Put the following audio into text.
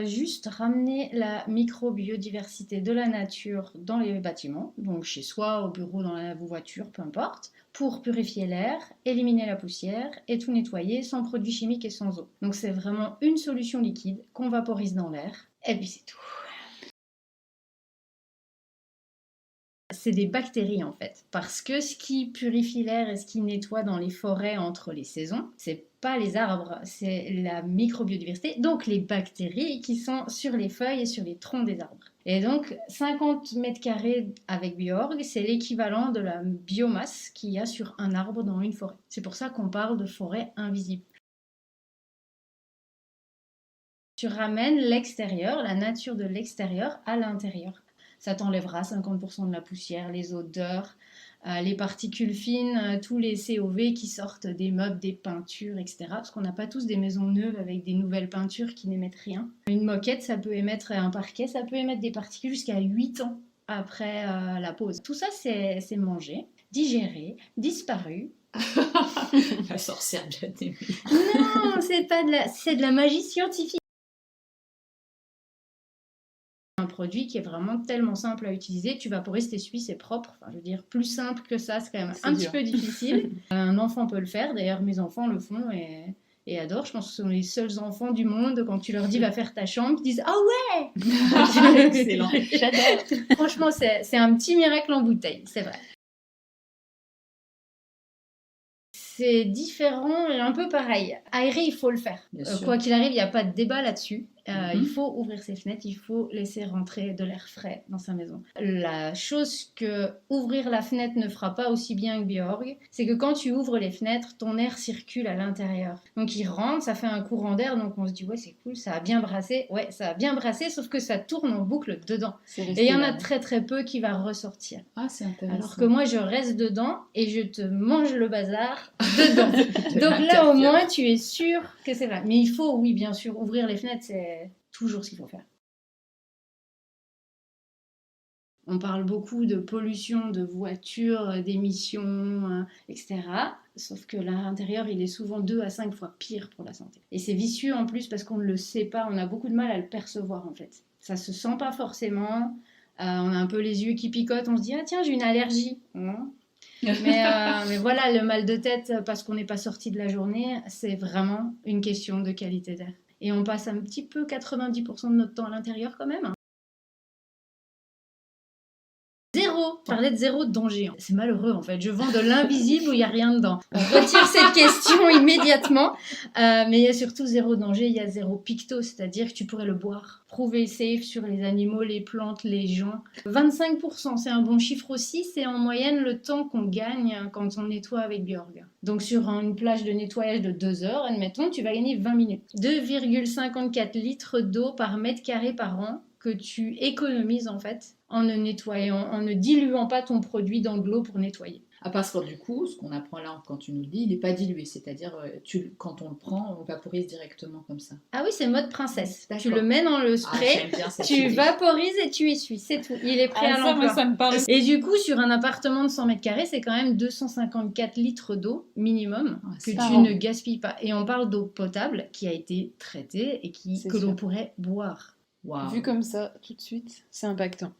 Juste ramener la microbiodiversité de la nature dans les bâtiments, donc chez soi, au bureau, dans la voiture, peu importe, pour purifier l'air, éliminer la poussière et tout nettoyer sans produits chimiques et sans eau. Donc c'est vraiment une solution liquide qu'on vaporise dans l'air, et puis c'est tout. C'est des bactéries en fait, parce que ce qui purifie l'air et ce qui nettoie dans les forêts entre les saisons, c'est pas les arbres, c'est la microbiodiversité, donc les bactéries qui sont sur les feuilles et sur les troncs des arbres. Et donc 50 mètres carrés avec Bjorg, c'est l'équivalent de la biomasse qu'il y a sur un arbre dans une forêt. C'est pour ça qu'on parle de forêt invisible. Tu ramènes l'extérieur, la nature de l'extérieur à l'intérieur. Ça t'enlèvera 50% de la poussière, les odeurs, les particules fines, tous les COV qui sortent des meubles, des peintures, etc. Parce qu'on n'a pas tous des maisons neuves avec des nouvelles peintures qui n'émettent rien. Une moquette, ça peut émettre un parquet, ça peut émettre des particules jusqu'à 8 ans après la pose. Tout ça, c'est mangé, digéré, disparu. La sorcière de la nuit. Non, c'est de la magie scientifique. Un produit qui est vraiment tellement simple à utiliser, tu vaporises, t'essuies, c'est propre. Enfin, je veux dire, plus simple que ça, c'est quand même un petit peu difficile. Un enfant peut le faire, d'ailleurs mes enfants le font et adorent. Je pense que ce sont les seuls enfants du monde, quand tu leur dis va faire ta chambre, ils disent ah ouais. Excellent, j'adore. Franchement, c'est un petit miracle en bouteille, c'est vrai. C'est différent et un peu pareil. Aérer, il faut le faire. Quoi qu'il arrive, il n'y a pas de débat là-dessus. Il faut ouvrir ses fenêtres, il faut laisser rentrer de l'air frais dans sa maison. La chose que ouvrir la fenêtre ne fera pas aussi bien que Bjorg, c'est que quand tu ouvres les fenêtres, ton air circule à l'intérieur. Donc il rentre, ça fait un courant d'air, donc on se dit ouais c'est cool, ça a bien brassé. Ouais, ça a bien brassé, sauf que ça tourne en boucle dedans. Et il y en a très très peu qui va ressortir. Ah, c'est intéressant. Alors que moi je reste dedans et je te mange le bazar dedans. Donc là au moins tu es sûr que c'est vrai. Mais il faut, oui bien sûr, ouvrir les fenêtres, c'est toujours ce qu'il faut faire. On parle beaucoup de pollution, de voitures, d'émissions, etc. Sauf que l'intérieur, il est souvent 2 à 5 fois pire pour la santé. Et c'est vicieux en plus parce qu'on ne le sait pas, on a beaucoup de mal à le percevoir en fait. Ça se sent pas forcément, on a un peu les yeux qui picotent, on se dit « Ah tiens, j'ai une allergie mais voilà, le mal de tête parce qu'on n'est pas sorti de la journée, c'est vraiment une question de qualité d'air. Et on passe un petit peu 90% de notre temps à l'intérieur quand même. Zéro. Je parlais de zéro danger. C'est malheureux en fait. Je vends de l'invisible où il n'y a rien dedans. On retire cette question immédiatement. Mais il y a surtout zéro danger. Il y a zéro picto, c'est-à-dire que tu pourrais le boire. Prouvé safe sur les animaux, les plantes, les gens. 25%, c'est un bon chiffre aussi. C'est en moyenne le temps qu'on gagne quand on nettoie avec Bjorg. Donc sur une plage de nettoyage de 2 heures, admettons, tu vas gagner 20 minutes. 2,54 litres d'eau par mètre carré par an que tu économises en fait en ne diluant pas ton produit dans de l'eau pour nettoyer. Ah, parce que du coup, ce qu'on apprend là quand tu nous le dis, il n'est pas dilué, c'est-à-dire quand on le prend, on vaporise directement comme ça. Ah oui, c'est mode princesse. Tu le mets dans le spray, tu idée. Vaporises et tu essuies, c'est tout. Il est prêt à l'emploi. Ça me parle. Et du coup, sur un appartement de 100 mètres carrés, c'est quand même 254 litres d'eau minimum que tu ne gaspilles pas. Et on parle d'eau potable qui a été traitée et que l'on pourrait boire. Wow. Vu comme ça, tout de suite, c'est impactant.